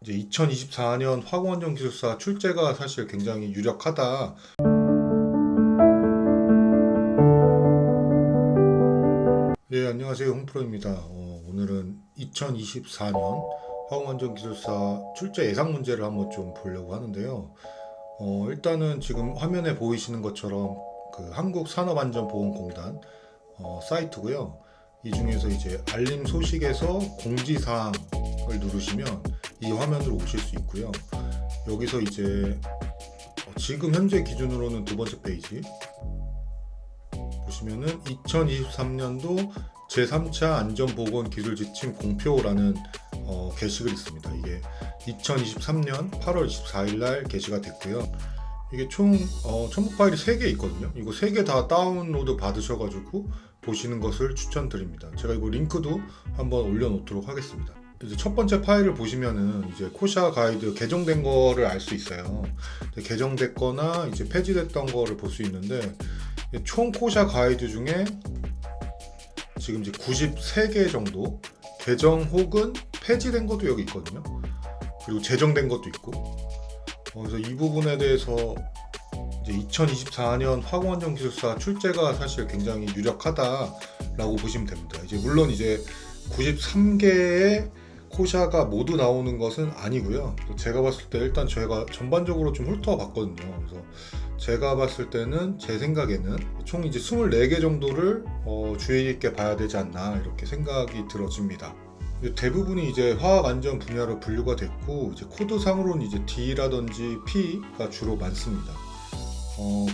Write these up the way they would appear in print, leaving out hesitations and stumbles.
이제 2024년 화공안전 기술사 출제가 사실 굉장히 유력하다. 예, 안녕하세요. 홍프로입니다. 오늘은 2024년 화공안전 기술사 출제 예상 문제를 한번 좀 보려고 하는데요. 일단은 지금 화면에 보이시는 것처럼 그 한국산업안전보건공단 사이트고요. 이 중에서 이제 알림 소식에서 공지사항을 누르시면 이 화면으로 오실 수 있고요. 여기서 이제 지금 현재 기준으로는 두 번째 페이지 보시면은 2023년도 제3차 안전보건기술지침 공표라는 게시글이 있습니다. 이게 2023년 8월 24일 날 게시가 됐고요. 이게 총 첨부 파일이 3개 있거든요. 이거 3개 다 다운로드 받으셔가지고 보시는 것을 추천드립니다. 제가 이거 링크도 한번 올려놓도록 하겠습니다. 이제 첫 번째 파일을 보시면은 이제 코샤 가이드 개정된 거를 알 수 있어요. 개정됐거나 이제 폐지됐던 거를 볼 수 있는데 총 코샤 가이드 중에 지금 이제 93개 정도 개정 혹은 폐지된 것도 여기 있거든요. 그리고 제정된 것도 있고. 그래서 이 부분에 대해서 이제 2024년 화공안전기술사 출제가 사실 굉장히 유력하다라고 보시면 됩니다. 이제 물론 이제 93개의 코샤가 모두 나오는 것은 아니고요. 제가 봤을 때 일단 저희가 전반적으로 좀 훑어봤거든요. 그래서 제가 봤을 때는 제 생각에는 총 이제 24개 정도를 주의 깊게 봐야 되지 않나 이렇게 생각이 들어집니다. 대부분이 이제 화학 안전 분야로 분류가 됐고 이제 코드상으로는 이제 D라든지 P가 주로 많습니다.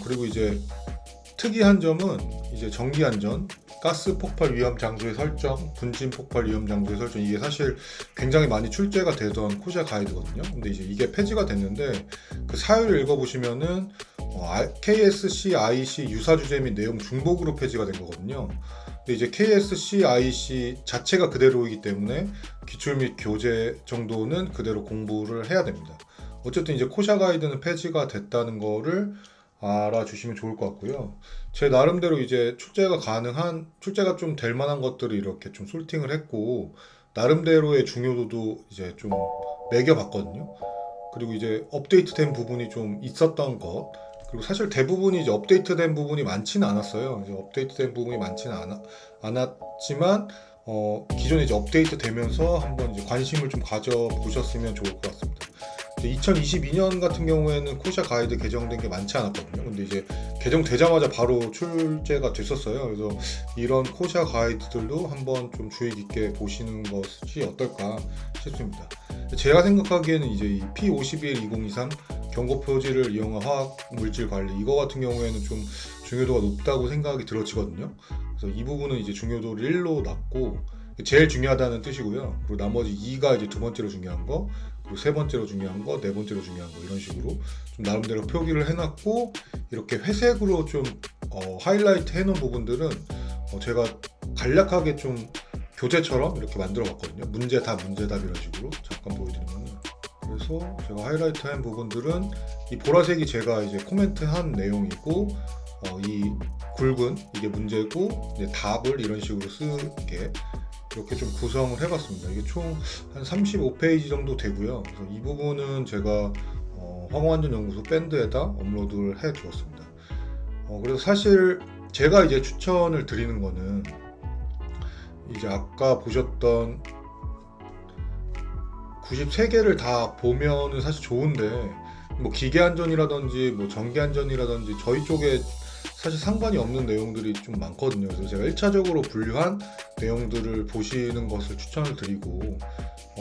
그리고 이제 특이한 점은 이제 전기 안전, 가스 폭발 위험 장소의 설정, 분진 폭발 위험 장소의 설정 이게 사실 굉장히 많이 출제가 되던 코샤 가이드거든요. 근데 이제 이게 폐지가 됐는데 그 사유를 읽어보시면은 KSC, IC 유사 주제 및 내용 중복으로 폐지가 된 거거든요. 근데 이제 KSC, IC 자체가 그대로이기 때문에 기출 및 교재 정도는 그대로 공부를 해야 됩니다. 어쨌든 이제 코샤 가이드는 폐지가 됐다는 거를 알아주시면 좋을 것 같고요. 제 나름대로 이제 출제가 좀 될 만한 것들을 이렇게 좀 솔팅을 했고, 나름대로의 중요도도 이제 좀 매겨봤거든요. 그리고 이제 업데이트된 부분이 좀 있었던 것, 그리고 사실 대부분이 이제 업데이트된 부분이 많지는 않았어요. 이제 업데이트된 부분이 많지는 않았지만, 기존에 이제 업데이트 되면서 한번 이제 관심을 좀 가져보셨으면 좋을 것 같습니다. 2022년 같은 경우에는 코샤 가이드 개정된 게 많지 않았거든요. 근데 이제 개정되자마자 바로 출제가 됐었어요. 그래서 이런 코샤 가이드들도 한번 좀 주의 깊게 보시는 것이 어떨까 싶습니다. 제가 생각하기에는 이제 이 P51-2023 경고 표지를 이용한 화학 물질 관리 이거 같은 경우에는 좀 중요도가 높다고 생각이 들어지거든요. 그래서 이 부분은 이제 중요도를 1로 놨고 제일 중요하다는 뜻이고요. 그리고 나머지 2가 이제 두 번째로 중요한 거, 그리고 세 번째로 중요한 거, 네 번째로 중요한 거 이런 식으로 좀 나름대로 표기를 해놨고 이렇게 회색으로 좀 하이라이트 해놓은 부분들은 제가 간략하게 좀 교재처럼 이렇게 만들어봤거든요. 문제답 이런 식으로 잠깐 보여드리면 그래서 제가 하이라이트한 부분들은 이 보라색이 제가 이제 코멘트한 내용이고 이 굵은 이게 문제고 이제 답을 이런 식으로 쓰게 이렇게 좀 구성을 해봤습니다. 이게 총 한 35페이지 정도 되고요. 그래서 이 부분은 제가 화공안전연구소 밴드에다 업로드를 해 두었습니다. 그래서 사실 제가 이제 추천을 드리는 거는 이제 아까 보셨던 93개를 다 보면은 사실 좋은데 뭐 기계 안전이라든지 뭐 전기 안전이라든지 저희 쪽에 사실 상관이 없는 내용들이 좀 많거든요. 그래서 제가 1차적으로 분류한 내용들을 보시는 것을 추천을 드리고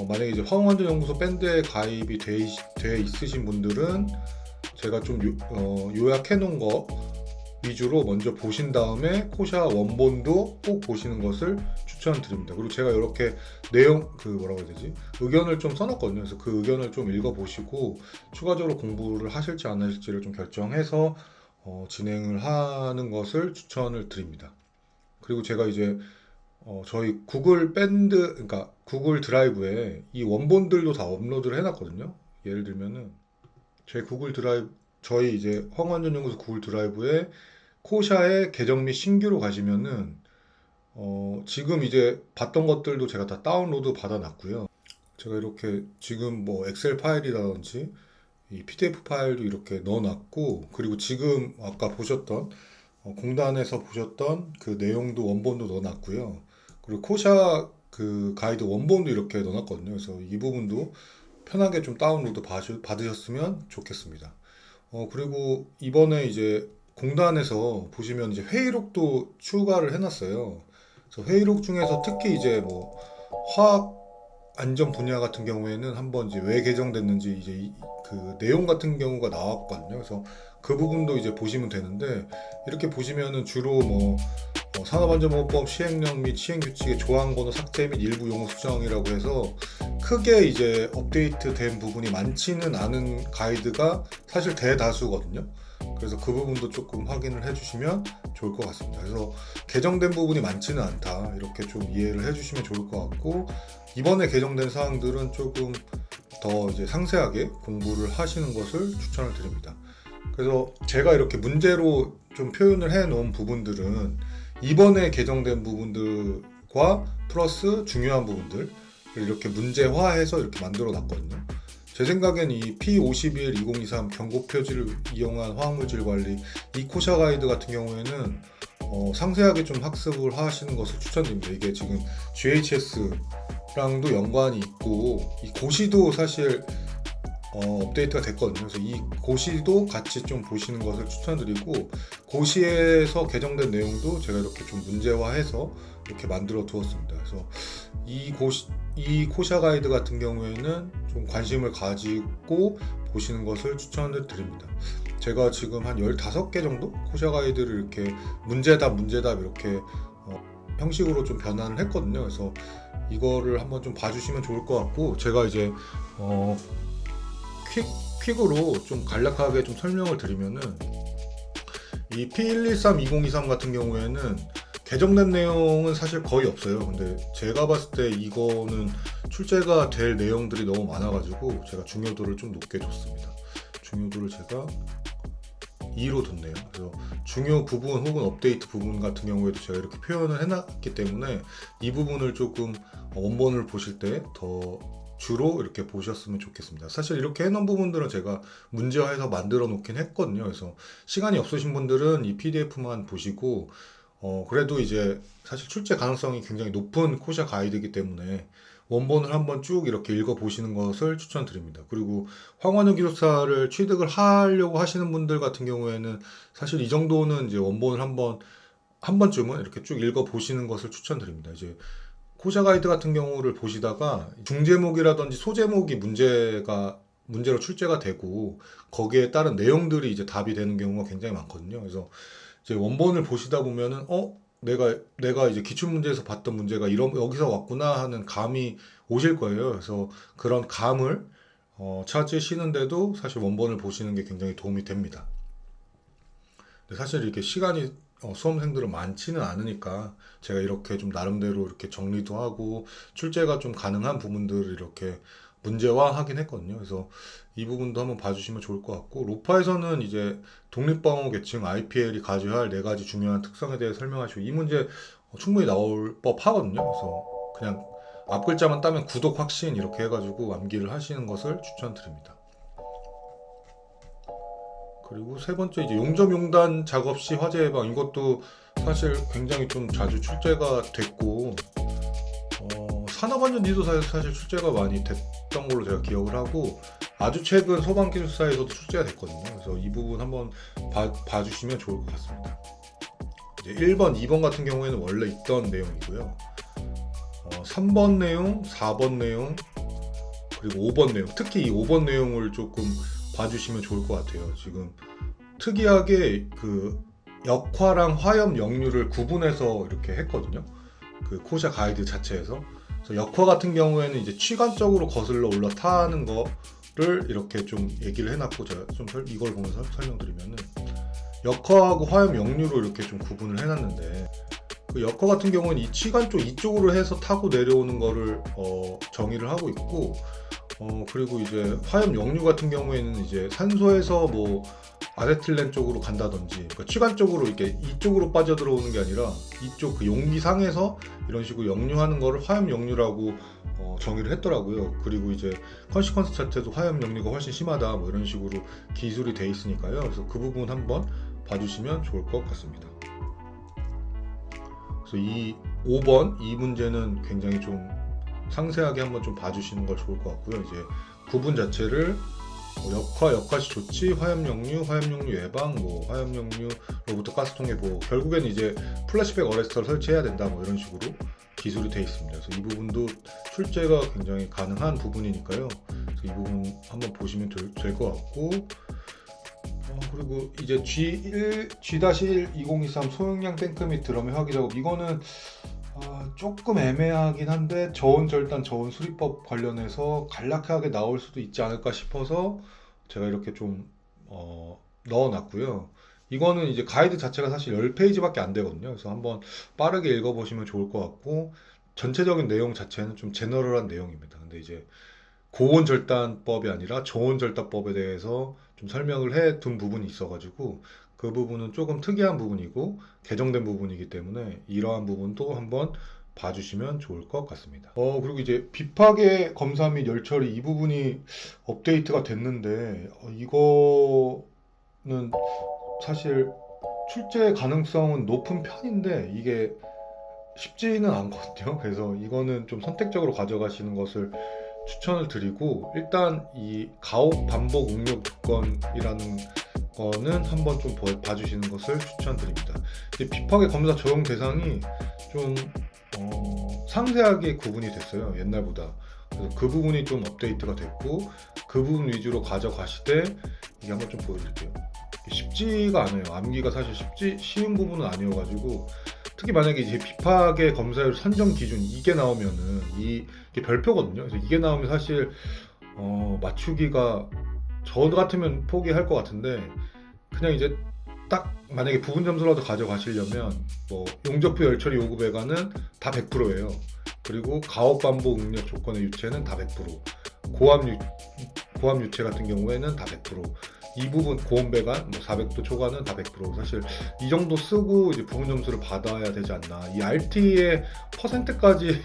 만약에 이제 화공안전연구소 밴드에 가입이 돼 있으신 분들은 제가 좀 요약해 놓은 거 위주로 먼저 보신 다음에 코샤 원본도 꼭 보시는 것을 추천드립니다. 그리고 제가 이렇게 내용 그 뭐라고 해야 되지 의견을 좀 써놨거든요. 그래서 그 의견을 좀 읽어보시고 추가적으로 공부를 하실지 안 하실지를 좀 결정해서 진행을 하는 것을 추천을 드립니다. 그리고 제가 이제 저희 구글 밴드 그러니까 구글 드라이브에 이 원본들도 다 업로드를 해놨거든요. 예를 들면은 제 구글 드라이브 저희 이제 황원전연구소 구글 드라이브에 코샤의 계정 및 신규로 가시면은 지금 이제 봤던 것들도 제가 다 다운로드 받아놨고요. 제가 이렇게 지금 뭐 엑셀 파일이라든지 이 PDF 파일도 이렇게 넣어놨고, 그리고 지금 아까 보셨던 공단에서 보셨던 그 내용도 원본도 넣어놨고요. 그리고 코샤 그 가이드 원본도 이렇게 넣어놨거든요. 그래서 이 부분도 편하게 좀 다운로드 받으셨으면 좋겠습니다. 그리고 이번에 이제 공단에서 보시면 이제 회의록도 추가를 해놨어요. 그래서 회의록 중에서 특히 이제 뭐 화학 안전 분야 같은 경우에는 한번 이제 왜 개정됐는지 이제 그 내용 같은 경우가 나왔거든요. 그래서 그 부분도 이제 보시면 되는데, 이렇게 보시면은 주로 뭐 산업안전보호법 시행령 및 시행규칙의 조항번호 삭제 및 일부 용어 수정이라고 해서 크게 이제 업데이트된 부분이 많지는 않은 가이드가 사실 대다수거든요. 그래서 그 부분도 조금 확인을 해주시면 좋을 것 같습니다. 그래서 개정된 부분이 많지는 않다, 이렇게 좀 이해를 해주시면 좋을 것 같고, 이번에 개정된 사항들은 조금 더 이제 상세하게 공부를 하시는 것을 추천을 드립니다. 그래서 제가 이렇게 문제로 좀 표현을 해 놓은 부분들은 이번에 개정된 부분들과 플러스 중요한 부분들 이렇게 문제화해서 이렇게 만들어 놨거든요. 제 생각엔 이 P51-2023 경고 표지를 이용한 화학물질 관리 이 코샤 가이드 같은 경우에는 상세하게 좀 학습을 하시는 것을 추천드립니다. 이게 지금 GHS랑도 연관이 있고, 이 고시도 사실 업데이트가 됐거든요. 그래서 이 고시도 같이 좀 보시는 것을 추천드리고, 고시에서 개정된 내용도 제가 이렇게 좀 문제화해서 이렇게 만들어 두었습니다. 그래서 이 코샤 가이드 같은 경우에는 좀 관심을 가지고 보시는 것을 추천을 드립니다. 제가 지금 한 15개 정도 코샤 가이드를 이렇게 문제답 이렇게 형식으로 좀 변환을 했거든요. 그래서 이거를 한번 좀 봐주시면 좋을 것 같고, 제가 이제 퀵으로 좀 간략하게 좀 설명을 드리면은, 이 P113-2023 같은 경우에는 개정된 내용은 사실 거의 없어요. 근데 제가 봤을 때 이거는 출제가 될 내용들이 너무 많아가지고 제가 중요도를 좀 높게 줬습니다. 중요도를 제가 2로 뒀네요. 그래서 중요 부분 혹은 업데이트 부분 같은 경우에도 제가 이렇게 표현을 해놨기 때문에 이 부분을 조금 원본을 보실 때 더 주로 이렇게 보셨으면 좋겠습니다. 사실 이렇게 해놓은 부분들은 제가 문제화해서 만들어 놓긴 했거든요. 그래서 시간이 없으신 분들은 이 PDF만 보시고, 그래도 이제 사실 출제 가능성이 굉장히 높은 코샤 가이드이기 때문에 원본을 한번 쭉 이렇게 읽어 보시는 것을 추천드립니다. 그리고 황원효 기술사를 취득을 하려고 하시는 분들 같은 경우에는 사실 이 정도는 이제 원본을 한 번쯤은 이렇게 쭉 읽어 보시는 것을 추천드립니다. 이제 코샤 가이드 같은 경우를 보시다가 중제목이라든지 소제목이 문제로 출제가 되고 거기에 따른 내용들이 이제 답이 되는 경우가 굉장히 많거든요. 그래서 이제 원본을 보시다 보면은 내가 이제 기출문제에서 봤던 문제가 여기서 왔구나 하는 감이 오실 거예요. 그래서 그런 감을 찾으시는데도 사실 원본을 보시는 게 굉장히 도움이 됩니다. 근데 사실 이렇게 시간이 수험생들은 많지는 않으니까 제가 이렇게 좀 나름대로 이렇게 정리도 하고 출제가 좀 가능한 부분들을 이렇게 문제화하긴 했거든요. 그래서 이 부분도 한번 봐주시면 좋을 것 같고, 로파에서는 이제 독립방어 계층 IPL이 가져야 할 4가지 중요한 특성에 대해 설명하시고, 이 문제 충분히 나올 법 하거든요. 그래서 그냥 앞 글자만 따면 구독 확신 이렇게 해가지고 암기를 하시는 것을 추천드립니다. 그리고 세 번째 이제 용접용단 작업 시 화재 예방, 이것도 사실 굉장히 좀 자주 출제가 됐고, 산업안전지도사에서 사실 출제가 많이 됐던 걸로 제가 기억을 하고, 아주 최근 소방기술사에서도 출제가 됐거든요. 그래서 이 부분 한번 봐주시면 좋을 것 같습니다. 이제 1번, 2번 같은 경우에는 원래 있던 내용이고요. 3번 내용, 4번 내용, 그리고 5번 내용, 특히 이 5번 내용을 조금 봐주시면 좋을 것 같아요. 지금 특이하게 그 역화랑 화염 역류를 구분해서 이렇게 했거든요. 그 코샤 가이드 자체에서. 그래서 역화 같은 경우에는 이제 취관적으로 거슬러 올라타는 거를 이렇게 좀 얘기를 해놨고, 제가 좀 이걸 보면서 설명드리면은 역화하고 화염 역류로 이렇게 좀 구분을 해놨는데, 그 역화 같은 경우는 이 취관 쪽 이쪽으로 해서 타고 내려오는 거를 정의를 하고 있고, 그리고 이제 화염 역류 같은 경우에는 이제 산소에서 뭐 아세틸렌 쪽으로 간다든지, 그러니까 취관적으로 이렇게 이쪽으로 빠져 들어오는 게 아니라 이쪽 그 용기상에서 이런 식으로 역류하는 거를 화염 역류라고 정의를 했더라고요. 그리고 이제 컨시퀀스 차트도 화염 역류가 훨씬 심하다 뭐 이런 식으로 기술이 돼 있으니까요. 그래서 그 부분 한번 봐주시면 좋을 것 같습니다. 그래서 이 5번 이 문제는 굉장히 좀 상세하게 한번 좀 봐주시는 걸 좋을 것 같고요. 이제 구분 자체를 역화시 조치, 화염역류 예방, 뭐 화염역류로부터 가스통해 보호. 결국에는 이제 플래시백 어레스터를 설치해야 된다, 뭐 이런 식으로 기술이 돼 있습니다. 그래서 이 부분도 출제가 굉장히 가능한 부분이니까요. 그래서 이 부분 한번 보시면 될 것 같고, 그리고 이제 G-1 2023 소형량 탱크 및 드럼의 화기 작업, 이거는 조금 애매하긴 한데 저온 절단 저온 수리법 관련해서 간략하게 나올 수도 있지 않을까 싶어서 제가 이렇게 좀 넣어놨고요. 이거는 이제 가이드 자체가 사실 10페이지밖에 안 되거든요. 그래서 한번 빠르게 읽어보시면 좋을 것 같고, 전체적인 내용 자체는 좀 제너럴한 내용입니다. 근데 이제 고온 절단법이 아니라 저온 절단법에 대해서 좀 설명을 해 둔 부분이 있어가지고 그 부분은 조금 특이한 부분이고 개정된 부분이기 때문에 이러한 부분도 한번 봐주시면 좋을 것 같습니다. 그리고 이제 비파괴 검사 및 열처리 이 부분이 업데이트가 됐는데 이거는 사실 출제 가능성은 높은 편인데 이게 쉽지는 않거든요. 그래서 이거는 좀 선택적으로 가져가시는 것을 추천을 드리고, 일단 이 가혹 반복 응력 조건이라는 거는 한번 좀 봐주시는 것을 추천드립니다. 이제 비파괴 검사 적용 대상이 좀 상세하게 구분이 됐어요, 옛날보다. 그래서 그 부분이 좀 업데이트가 됐고, 그 부분 위주로 가져가시되, 이게 한번 좀 보여드릴게요. 쉽지가 않아요. 암기가 사실 쉬운 부분은 아니어가지고, 특히 만약에 이제 비파괴 검사율 선정 기준 이게 나오면은 이게 별표거든요. 그래서 이게 나오면 사실 맞추기가 저 같으면 포기할 것 같은데, 그냥 이제 딱 만약에 부분 점수라도 가져가시려면 뭐 용접부 열처리 요구 배관은 다 100%예요. 그리고 가혹 반복 응력 조건의 유체는 다 100%, 고압 유체 같은 경우에는 다 100%. 이 부분 고온 배관, 뭐 400도 초과는 다 100%. 사실 이 정도 쓰고 이제 부분 점수를 받아야 되지 않나. 이 RT의 퍼센트까지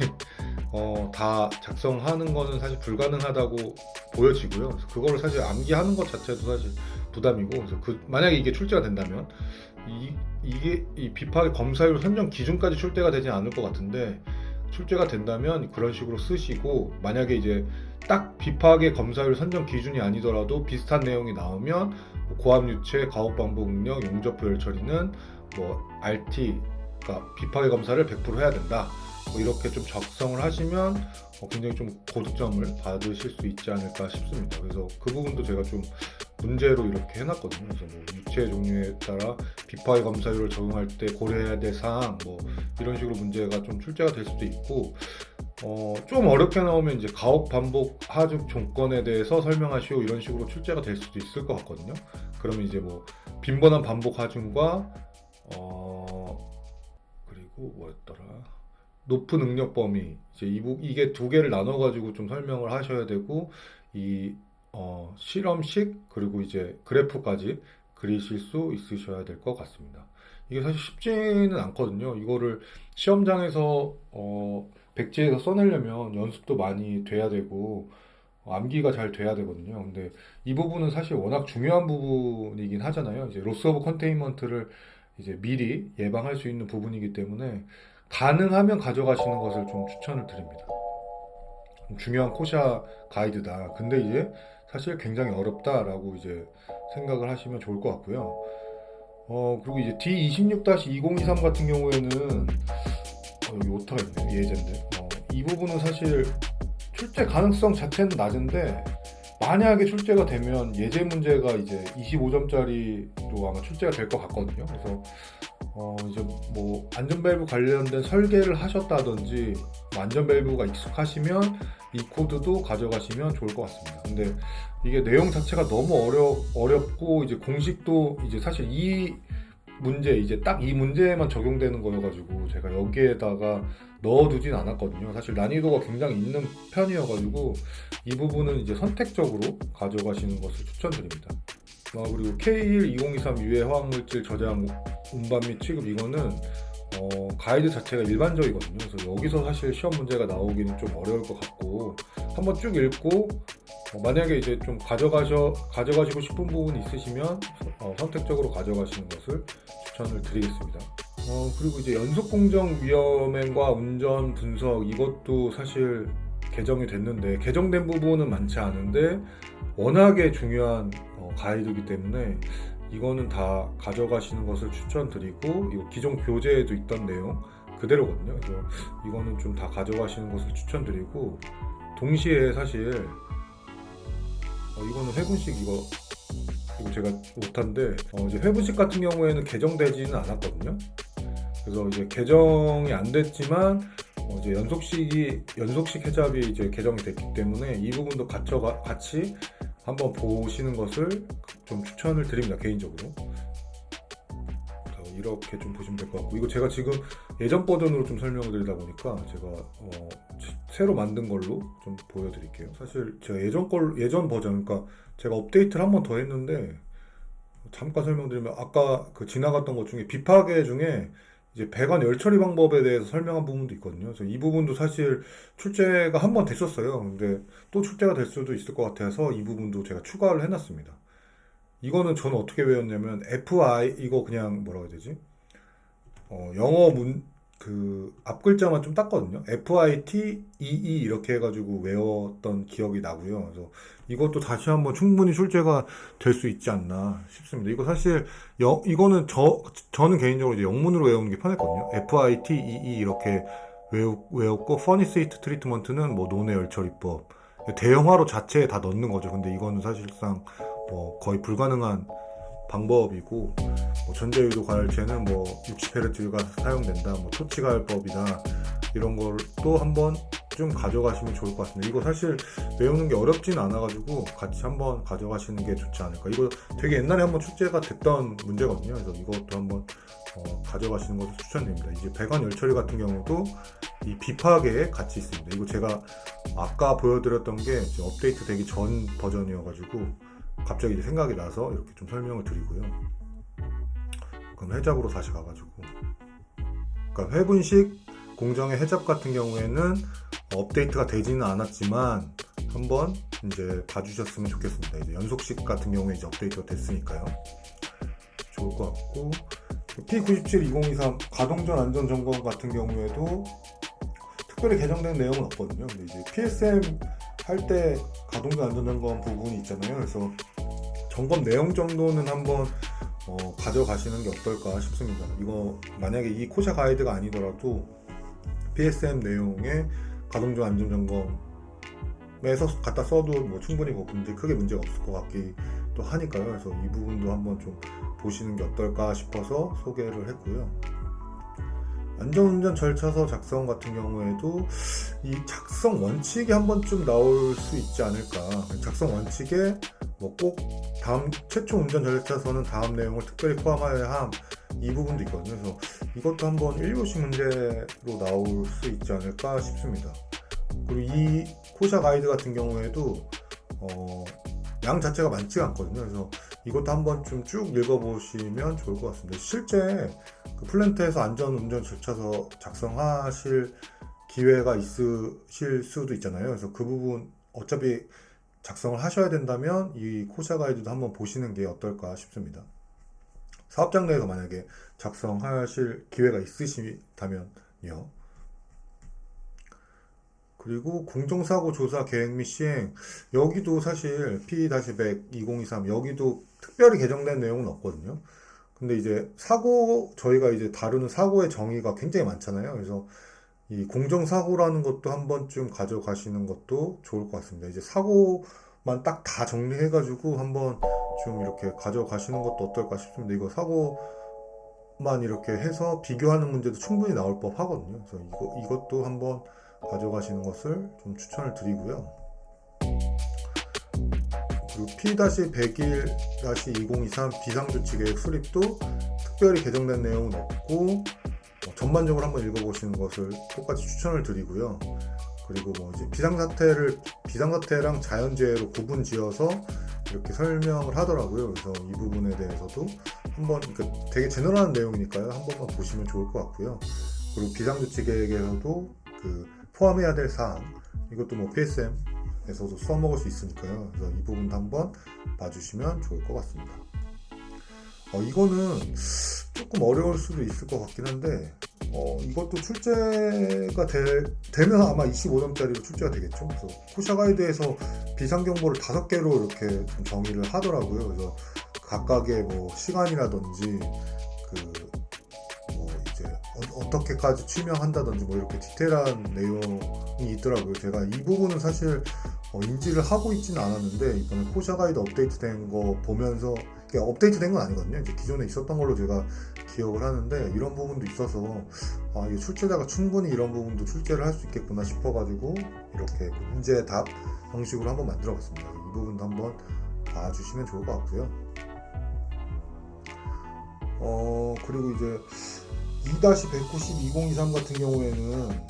다 작성하는 거는 사실 불가능하다고 보여지고요. 그래서 그거를 사실 암기하는 것 자체도 사실 부담이고, 그래서 만약에 이게 출제가 된다면 이게 이 비파괴 검사율 선정 기준까지 출제가 되지 않을 것 같은데, 출제가 된다면 그런 식으로 쓰시고, 만약에 이제 딱 비파괴 검사율 선정 기준이 아니더라도 비슷한 내용이 나오면 고압 유체, 가혹 반복 응력, 용접부 열처리는 뭐 RT, 그러니까 비파괴 검사를 100% 해야 된다, 뭐 이렇게 좀 작성을 하시면 굉장히 좀 고득점을 받으실 수 있지 않을까 싶습니다. 그래서 그 부분도 제가 좀 문제로 이렇게 해놨거든요. 그래서 뭐 유체 종류에 따라 비파괴 검사율을 적용할 때 고려해야 될 사항, 뭐 이런 식으로 문제가 좀 출제가 될 수도 있고, 좀 어렵게 나오면 이제 가혹 반복 하중 조건에 대해서 설명하시오, 이런 식으로 출제가 될 수도 있을 것 같거든요. 그러면 이제 뭐 빈번한 반복 하중과 그리고 뭐였더라, 높은 응력 범위, 이제 이게 두 개를 나눠 가지고 좀 설명을 하셔야 되고, 이 실험식 그리고 이제 그래프까지 그리실 수 있으셔야 될 것 같습니다. 이게 사실 쉽지는 않거든요. 이거를 시험장에서 백지에서 써내려면 연습도 많이 돼야 되고 암기가 잘 돼야 되거든요. 근데 이 부분은 사실 워낙 중요한 부분이긴 하잖아요. 이제 로스 오브 컨테인먼트를 이제 미리 예방할 수 있는 부분이기 때문에 가능하면 가져가시는 것을 좀 추천을 드립니다. 중요한 코샤 가이드다. 근데 이제 사실 굉장히 어렵다라고 이제 생각을 하시면 좋을 것 같고요. 그리고 이제 D26-2023 같은 경우에는 여기 오타가 있네요. 예제인데. 이 부분은 사실 출제 가능성 자체는 낮은데, 만약에 출제가 되면 예제 문제가 이제 25점짜리로 아마 출제가 될 것 같거든요. 그래서 이제 뭐 안전밸브 관련된 설계를 하셨다든지 안전밸브가 익숙하시면 이 코드도 가져가시면 좋을 것 같습니다. 근데 이게 내용 자체가 너무 어렵고, 이제 공식도 이제 사실 이 문제, 이제 딱 이 문제에만 적용되는 거여가지고 제가 여기에다가 넣어두진 않았거든요. 사실 난이도가 굉장히 있는 편이어가지고 이 부분은 이제 선택적으로 가져가시는 것을 추천드립니다. 그리고 K12023 유해 화학물질 저장 운반 및 취급, 이거는 가이드 자체가 일반적이거든요. 그래서 여기서 사실 시험 문제가 나오기는 좀 어려울 것 같고, 한번 쭉 읽고 만약에 이제 좀 가져가시고 싶은 부분이 있으시면 선택적으로 가져가시는 것을 추천을 드리겠습니다. 그리고 이제 연속 공정 위험행과 운전 분석, 이것도 사실 개정이 됐는데, 개정된 부분은 많지 않은데 워낙에 중요한 가이드이기 때문에 이거는 다 가져가시는 것을 추천드리고, 이거 기존 교재에도 있던 내용 그대로거든요. 그래서 이거는 좀 다 가져가시는 것을 추천드리고, 동시에 사실 이거는 회분식, 이거 제가 못한데 이제 회분식 같은 경우에는 개정되지는 않았거든요. 그래서 이제 개정이 안 됐지만 이제 연속식 해잡이 이제 개정이 됐기 때문에 이 부분도 같이 한번 보시는 것을 좀 추천을 드립니다, 개인적으로. 이렇게 좀 보시면 될 것 같고, 이거 제가 지금 예전 버전으로 좀 설명을 드리다 보니까 제가 새로 만든 걸로 좀 보여드릴게요. 사실 제가 예전 버전, 그러니까 제가 업데이트를 한 번 더 했는데, 잠깐 설명드리면 아까 그 지나갔던 것 중에 비파괴 중에 이제 배관 열 처리 방법에 대해서 설명한 부분도 있거든요. 그래서 이 부분도 사실 출제가 한 번 됐었어요. 근데 또 출제가 될 수도 있을 것 같아서 이 부분도 제가 추가를 해놨습니다. 이거는 저는 어떻게 외웠냐면 FI, 이거 그냥 뭐라고 해야 되지? 영어 그 앞글자만 좀 땄거든요. FITEE 이렇게 해가지고 외웠던 기억이 나고요. 그래서 이것도 다시 한번 충분히 출제가 될 수 있지 않나 싶습니다. 이거 사실 이거는 저는 개인적으로 이제 영문으로 외우는 게 편했거든요. FITEE 이렇게 외웠고, 퍼니스 히트 트리트먼트는 뭐 논의 열처리법, 대형화로 자체에 다 넣는 거죠. 근데 이거는 사실상 거의 불가능한 방법이고, 전자유도 과열체는 60Hz가 사용된다, 토치 가열법이나 이런 걸 또 한번 좀 가져가시면 좋을 것 같습니다. 이거 사실 외우는 게 어렵진 않아가지고 같이 한번 가져가시는 게 좋지 않을까. 이거 되게 옛날에 한번 출제가 됐던 문제거든요. 그래서 이것도 한번 가져가시는 것을 추천드립니다. 이제 배관 열처리 같은 경우도 이 비파괴에 같이 있습니다. 이거 제가 아까 보여드렸던 게 업데이트 되기 전 버전이어가지고 갑자기 이제 생각이 나서 이렇게 좀 설명을 드리고요. 그럼 해잡으로 다시 가가지고, 그러니까 회분식 공정의 해잡 같은 경우에는 업데이트가 되지는 않았지만 한번 이제 봐주셨으면 좋겠습니다. 이제 연속식 같은 경우에 이제 업데이트가 됐으니까요. 좋을 것 같고, P97-2023 가동전 안전 점검 같은 경우에도 특별히 개정된 내용은 없거든요. 근데 이제 PSM 할 때 가동전 안전 점검 부분이 있잖아요. 그래서 점검 내용 정도는 한번 가져가시는 게 어떨까 싶습니다. 이거 만약에 이 코샤 가이드가 아니더라도 PSM 내용의 가동전 안전 점검에서 갖다 써도 충분히 크게 문제가 없을 것 같기도 하니까요. 그래서 이 부분도 한번 좀 보시는 게 어떨까 싶어서 소개를 했고요. 안전운전 절차서 작성 같은 경우에도 이 작성 원칙이 한번 좀 나올 수 있지 않을까. 작성 원칙에 꼭 다음 최초 운전 절차서는 다음 내용을 특별히 포함하여야 함, 이 부분도 있거든요. 그래서 이것도 한번 1교시 문제로 나올 수 있지 않을까 싶습니다. 그리고 이 코샤 가이드 같은 경우에도 양 자체가 많지가 않거든요. 그래서 이것도 한번 좀 쭉 읽어보시면 좋을 것 같습니다. 실제 그 플랜트에서 안전운전 절차서 작성하실 기회가 있으실 수도 있잖아요. 그래서 그 부분 어차피 작성을 하셔야 된다면 이 코샤 가이드도 한번 보시는 게 어떨까 싶습니다. 사업장 내에서 만약에 작성하실 기회가 있으시다면요. 그리고 공정사고 조사 계획 및 시행, 여기도 사실 P-100 2023 여기도 특별히 개정된 내용은 없거든요. 근데 이제 저희가 이제 다루는 사고의 정의가 굉장히 많잖아요. 그래서 이 공정사고라는 것도 한 번쯤 가져가시는 것도 좋을 것 같습니다. 이제 사고만 딱 다 정리해가지고 한번 좀 이렇게 가져가시는 것도 어떨까 싶습니다. 이거 사고만 이렇게 해서 비교하는 문제도 충분히 나올 법 하거든요. 그래서 이것도 한번 가져가시는 것을 좀 추천을 드리고요. 그리고 P-101-2023 비상조치계획 수립도 특별히 개정된 내용은 없고 전반적으로 한번 읽어보시는 것을 똑같이 추천을 드리고요. 그리고 뭐 이제 비상사태랑 자연재해로 구분지어서 이렇게 설명을 하더라고요. 그래서 이 부분에 대해서도 한번, 그러니까 되게 제너럴한 내용이니까요. 한 번만 보시면 좋을 것 같고요. 그리고 비상조치계획에서도 그 포함해야 될 사항, 이것도 뭐 PSM에서도 써먹을 수 있으니까요. 그래서 이 부분도 한번 봐주시면 좋을 것 같습니다. 이거는 조금 어려울 수도 있을 것 같긴 한데 이것도 출제가 되면 아마 25점짜리로 출제가 되겠죠. 그래서 코샤 가이드에서 비상경보를 5개로 이렇게 좀 정의를 하더라고요. 그래서 각각의 뭐 시간이라든지 이제 어떻게까지 치명한다든지 뭐 이렇게 디테일한 내용이 있더라고요. 제가 이 부분은 사실 인지를 하고 있지는 않았는데 이번에 코샤 가이드 업데이트된 거 보면서, 업데이트된 건 아니거든요. 이제 기존에 있었던 걸로 제가 기억을 하는데 이런 부분도 있어서 이 출제자가 충분히 이런 부분도 출제를 할 수 있겠구나 싶어가지고 이렇게 문제 답 형식으로 한번 만들어 봤습니다. 이 부분도 한번 봐주시면 좋을 것 같고요. 그리고 이제 2-190-2023 같은 경우에는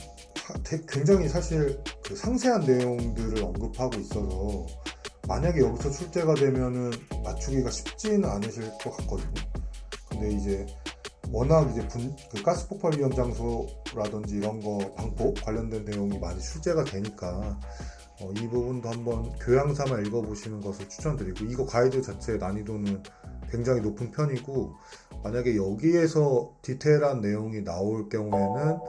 굉장히 사실 그 상세한 내용들을 언급하고 있어서 만약에 여기서 출제가 되면은 맞추기가 쉽지는 않으실 것 같거든요. 근데 이제 워낙 이제 그 가스 폭발 위험 장소라든지 이런 거 방폭 관련된 내용이 많이 출제가 되니까 이 부분도 한번 교양 삼아 읽어보시는 것을 추천드리고, 이거 가이드 자체의 난이도는 굉장히 높은 편이고 만약에 여기에서 디테일한 내용이 나올 경우에는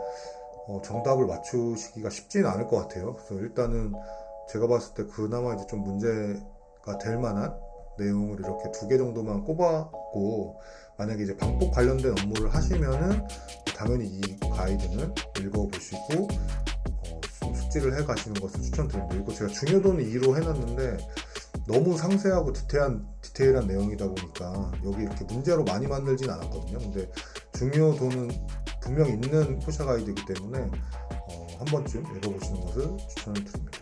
정답을 맞추시기가 쉽지는 않을 것 같아요. 그래서 일단은 제가 봤을 때 그나마 이제 좀 문제가 될 만한 내용을 이렇게 2개 정도만 꼽았고, 만약에 이제 방폭 관련된 업무를 하시면은 당연히 이 가이드는 읽어보시고 좀 숙지를 해 가시는 것을 추천드립니다. 이거 제가 중요도는 2로 해놨는데 너무 상세하고 디테일한 내용이다 보니까 여기 이렇게 문제로 많이 만들진 않았거든요. 근데 중요도는 분명 있는 코샤 가이드이기 때문에 한 번쯤 읽어보시는 것을 추천을 드립니다.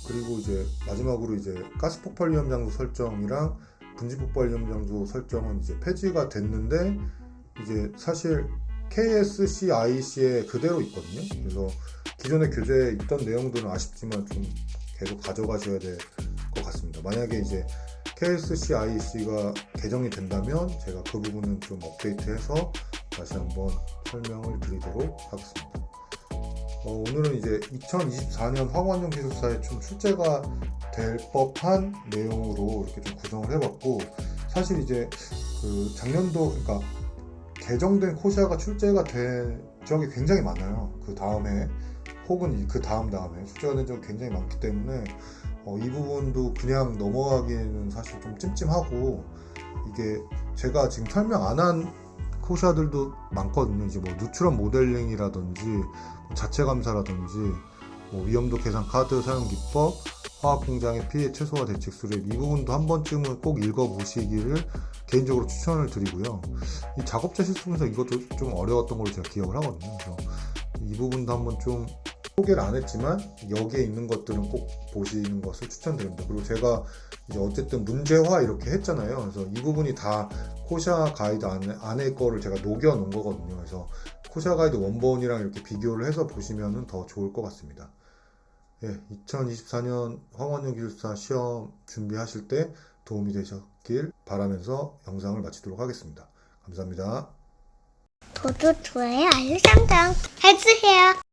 그리고 이제 마지막으로 이제 가스 폭발 위험 장소 설정이랑 분지 폭발 위험 장소 설정은 이제 폐지가 됐는데 이제 사실 KSCIC에 그대로 있거든요. 그래서 기존의 교재에 있던 내용들은 아쉽지만 좀 계속 가져가셔야 될 것 같습니다. 만약에 이제 KSCIC가 개정이 된다면 제가 그 부분은 좀 업데이트해서 다시 한번 설명을 드리도록 하겠습니다. 오늘은 이제 2024년 화학완전 기술사에 좀 출제가 될 법한 내용으로 이렇게 좀 구성을 해봤고, 사실 이제 그 작년도, 그러니까 개정된 코샤가 출제가 된 적이 굉장히 많아요. 그 다음에 혹은 그 다음에 출제가 된 적이 굉장히 많기 때문에 이 부분도 그냥 넘어가기에는 사실 좀 찜찜하고, 이게 제가 지금 설명 안 한 코샤들도 많거든요. 이제 뭐 누트런 모델링이라든지 자체 감사라든지 뭐 위험도 계산 카드 사용 기법, 화학 공장의 피해 최소화 대책 수립, 이 부분도 한 번쯤은 꼭 읽어보시기를 개인적으로 추천을 드리고요. 이 작업자 실습에서 이것도 좀 어려웠던 걸로 제가 기억을 하거든요. 그래서 이 부분도 한번 좀 소개를 안 했지만 여기에 있는 것들은 꼭 보시는 것을 추천드립니다. 그리고 제가 이제 어쨌든 문제화 이렇게 했잖아요. 그래서 이 부분이 다 코샤 가이드 안에 거를 제가 녹여 놓은 거거든요. 그래서 코샤 가이드 원본이랑 이렇게 비교를 해서 보시면 더 좋을 것 같습니다. 2024년 화학완전 기술사 시험 준비하실 때 도움이 되셨길 바라면서 영상을 마치도록 하겠습니다. 감사합니다. 구독, 좋아요, 알림 설정 해주세요.